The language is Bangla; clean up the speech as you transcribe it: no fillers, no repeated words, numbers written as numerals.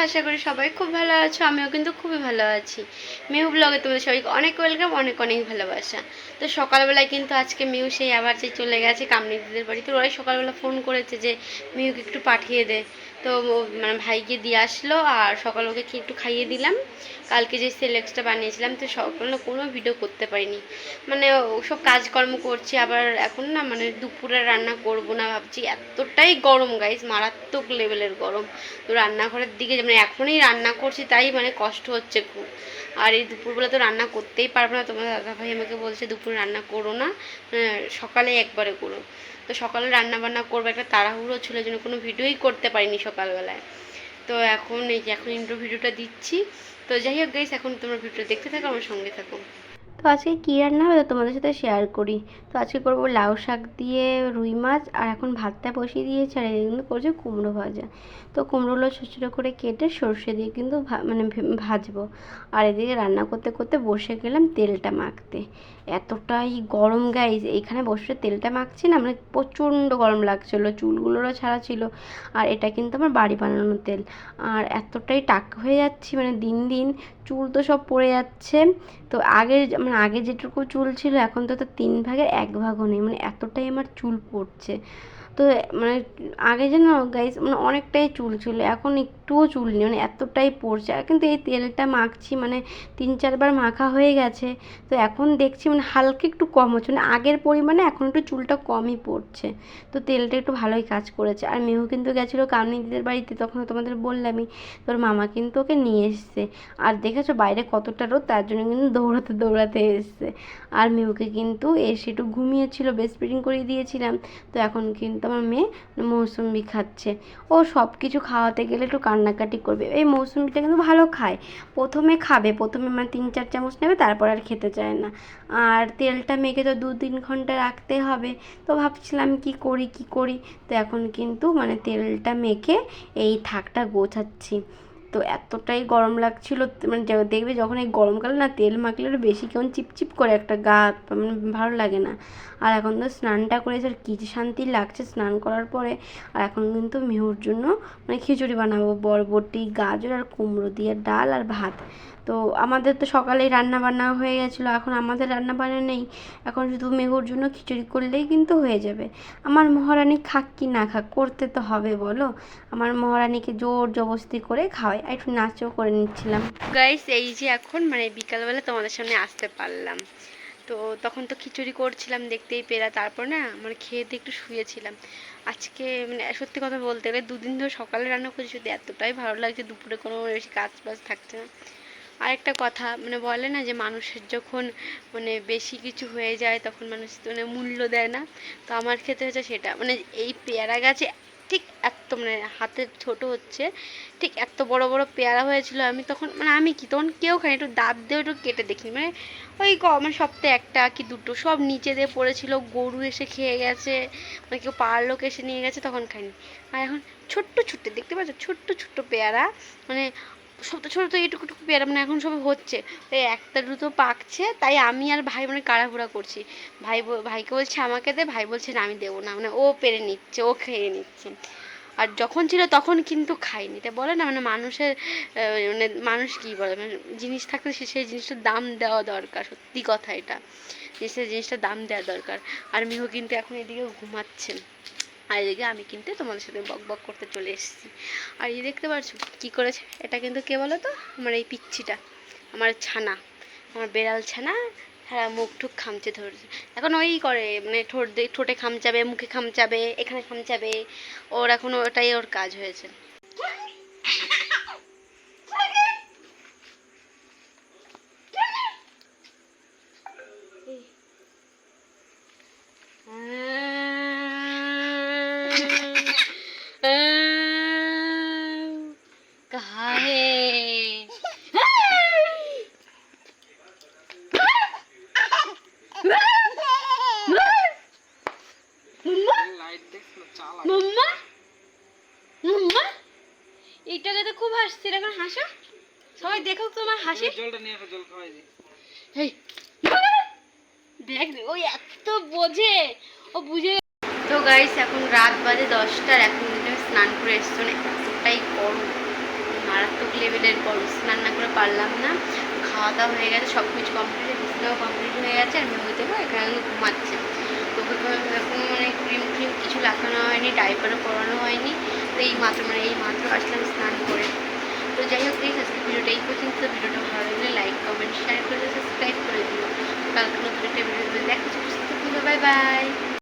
আশা করি সবাই খুব ভালো আছো। আমিও কিন্তু খুবই ভালো আছি। মিউ ব্লগে তোমাদের সবাইকে অনেক ওয়েলকাম, অনেক অনেক ভালোবাসা। তো সকালবেলায় কিন্তু আজকে মিউ সেই আবার যে চলে গেছে কামনি দিদিদের বাড়িতে। ওরাই সকালবেলা ফোন করেছে যে মিউকে একটু পাঠিয়ে দে। তো মানে ভাইকে দিয়ে আসলো আর সকাল ওকে একটু খাইয়ে দিলাম। কালকে যে সেলেক্সটা বানিয়েছিলাম তো সকালে কোনো ভিডিও করতে পারিনি, মানে ওসব কাজকর্ম করছি। আবার এখন না মানে দুপুরে রান্না করব না ভাবছি, এতটাই গরম গাইস, মারাত্মক লেভেলের গরম। তো রান্নাঘরের দিকে মানে এখনই রান্না করছি তাই মানে কষ্ট হচ্ছে খুব। আর এই দুপুরবেলা তো রান্না করতেই পারবো না, তোমার দাদাভাই আমাকে বলছে দুপুরে রান্না করো না, সকালে একবারে করো। তো সকালে রান্না বান্না করবো, একটা তাড়াহুড়ো ছিল জন্য কোনো ভিডিওই করতে পারিনি সকালবেলায়। তো এখন এই যে এখন ইন্ট্রো ভিডিওটা দিচ্ছি। তো যাই হোক গাইস, এখন তোমরা ভিডিও দেখতে থাকো, আমার সঙ্গে থাকো। তো আজকে কী রান্না হবে তোমাদের সাথে শেয়ার করি। তো আজকে করবো লাউ শাক দিয়ে রুই মাছ, আর এখন ভাতটা বসিয়ে দিয়েছি, আর এগুলো করছে কুমড়ো ভাজা। তো কুমড়োগুলো ছোটো ছোটো করে কেটে সর্ষে দিয়ে কিন্তু মানে ভাজবো। আর এদিকে রান্না করতে করতে বসে গেলাম তেলটা মাখতে। এতটাই গরম গাইজ, এইখানে বসে তেলটা মাখছি না, মানে প্রচণ্ড গরম লাগছিলো, চুলগুলোরও ছাড়া ছিল। আর এটা কিন্তু আমার বাড়ি বানানো তেল। আর এতটাই টাক হয়ে যাচ্ছি, মানে দিন দিন চুল তো সব পড়ে যাচ্ছে। তো আগে মানে আগে যেটুকু চুল ছিল এখন তো 3/1 ভাগও নেই, মানে এতটাই আমার চুল পড়ছে। তো মানে আগে যেন গাইস মানে অনেকটাই চুল ছিল, এখন একটুও চুল নেই, মানে এতটাই পড়ছে। আর কিন্তু এই তেলটা মাখছি মানে 3-4 বার মাখা হয়ে গেছে। তো এখন দেখছি মানে হালকা একটু কম হচ্ছে, মানে আগের পরিমাণে এখন একটু চুলটা কমই পড়ছে। তো তেলটা একটু ভালোই কাজ করেছে। আর মেহু কিন্তু গেছিলো কামনিদিদের বাড়িতে, তখন তোমাদের বললামই। তোর মামা কিন্তু ওকে নিয়ে এসছে। আর দেখেছো বাইরে কতটা রোদ, তার জন্য কিন্তু দৌড়াতে দৌড়াতে এসছে। আর মেহুকে কিন্তু এসে একটু ঘুমিয়েছিল, বেস্ট ফিডিং করিয়ে দিয়েছিলাম। তো এখন কিন্তু আমার মেয়ে মৌসুম্বি খাচ্ছে। ও সব কিছু খাওয়াতে গেলে একটু কান্নাকাটি করবে। এই মৌসুম্বিটা কিন্তু ভালো খায়, প্রথমে খাবে, প্রথমে মানে 3-4 চামচ নেবে, তারপর আর খেতে চায় না। আর তেলটা মেখে তো 2-3 ঘন্টা রাখতে হবে। তো ভাবছিলাম কি করি। তো এখন কিন্তু মানে তেলটা মেখে এই থাকটা গোছাচ্ছি। তো এতটাই গরম লাগছিল, মানে দেখবে যখন এই গরমকালে না তেল মাখলে আরও বেশি কেমন চিপচিপ করে একটা গা, মানে ভালো লাগে না। আর এখন তো স্নানটা করেছে, আর কী যে শান্তি লাগছে স্নান করার পরে। আর এখন কিন্তু মেহুর জন্য মানে খিচুড়ি বানাবো, বরবটি গাজর আর কুমড়ো দিয়ে ডাল আর ভাত। তো আমাদের তো সকালেই রান্না বান্না হয়ে গেছিলো, এখন আমাদের রান্না বান্না নেই। এখন শুধু মেহুর জন্য খিচুড়ি করলেই কিন্তু হয়ে যাবে। আমার মহারানী খাক কি না খাক, করতে তো হবে বলো। আমার মহারানীকে জোর জবরদস্তি করে খাওয়াই, আর একটু নাচও করে নিচ্ছিলাম গাইস। এই যে এখন মানে বিকালবেলা তোমাদের সামনে আসতে পারলাম। তো তখন তো খিচুড়ি করছিলাম দেখতেই পেলা, তারপর না মানে খেয়ে দিয়ে একটু শুয়েছিলাম। আজকে মানে সত্যি কথা বলতে গেলে 2 দিন ধরে সকালে রান্না করছি, শুধু এতটাই ভালো লাগছে, দুপুরে কোনো বেশি কাজ বাজ থাকছে না। আরেকটা কথা মানে বলে না যে মানুষের যখন মানে বেশি কিছু হয়ে যায় তখন মানুষ মানে মূল্য দেয় না। তো আমার ক্ষেত্রে হচ্ছে সেটা, মানে এই পেয়ারা গাছে ঠিক এত মানে হাতের ছোট হচ্ছে, ঠিক এত বড় বড় পেয়ারা হয়েছিল। আমি তখন মানে আমি কি তখন কেউ খাই একটু দাঁত দিয়ে একটু কেটে দেখিনি, মানে ওই মানে সপ্তাহে 1টা কি 2টো সব নিচে দিয়ে পড়েছিল, গরু এসে খেয়ে গেছে, মানে কেউ পাড়ার লোক এসে নিয়ে গেছে, তখন খাইনি। আর এখন ছোট্ট ছোট্ট দেখতে পাচ্ছ, ছোট্ট ছোট্ট পেয়ারা, মানে ছোটো ছোটো তো এইটুকু পেয়ারা, মানে এখন সব হচ্ছে। তাই একটা দুটো পাকছে, তাই আমি আর ভাই মানে কাড়াহুড়া করছি। ভাইকে বলছে আমাকে দে, ভাই বলছে না আমি দেবো না, মানে ও পেরে নিচ্ছে, ও খেয়ে নিচ্ছে। আর যখন ছিল তখন কিন্তু খাইনি। তাই বলে না মানে মানুষের মানে মানুষ কী বলে, মানে জিনিস থাকলে সেই জিনিসটার দাম দেওয়া দরকার, সত্যি কথা এটা, জিনিসটার দাম দেওয়া দরকার। আর মিহু কিন্তু এখন এদিকে ঘুমাচ্ছেন, আর এদিকে আমি কিন্তু তোমাদের সাথে বক বক করতে চলে এসেছি। আর এই দেখতে পাচ্ছ কী করেছে, এটা কিন্তু কে বলো তো, আমার এই পিচ্ছিটা, আমার ছানা, আমার বেড়াল ছানা। হ্যাঁ মুখ টুক খামচে ধরেছে, এখন ওই করে মানে ঠোঁটে খামচাবে, মুখে খামচাবে, এখানে খামচাবে, ওর এখন ওটাই ওর কাজ হয়েছে। कहाँ है? मम्मा मम्मा এইটাকে তো খুব হাসছে, এখন হাসো সবাই দেখো তোমার হাসি। জলটা নিয়ে জল খাওয়াই দি। এই দেখ ওই এত বোঝে, ও বুঝে। তো গাইস এখন রাত বাজে 10টা, এখন কিন্তু আমি স্নান করে এসছি, মানে এতটাই গরম মারাত্মক লেভেলের গরম, স্নান না করে পারলাম না। খাওয়া দাওয়া হয়ে গেছে, সব কিছু কমপ্লিট, বিছানাও কমপ্লিট হয়ে গেছে। আর মেয়ে দেবো এখানে ঘুমাচ্ছে। তো ওকে এখন মানে ক্রিম ট্রিম কিছু লাগানো হয়নি, ডাইপারও পরানো হয়নি। তো এই মাত্র আসলাম স্নান করে। তো যাই হোক প্লিজ আজকে ভিডিওটা এই পর্যন্ত। ভিডিওটা ভালো লাগলে লাইক কমেন্ট শেয়ার করে সাবস্ক্রাইব করে দিও। কালকে নতুন একটা ভিডিও দেখা হচ্ছে। Bye bye.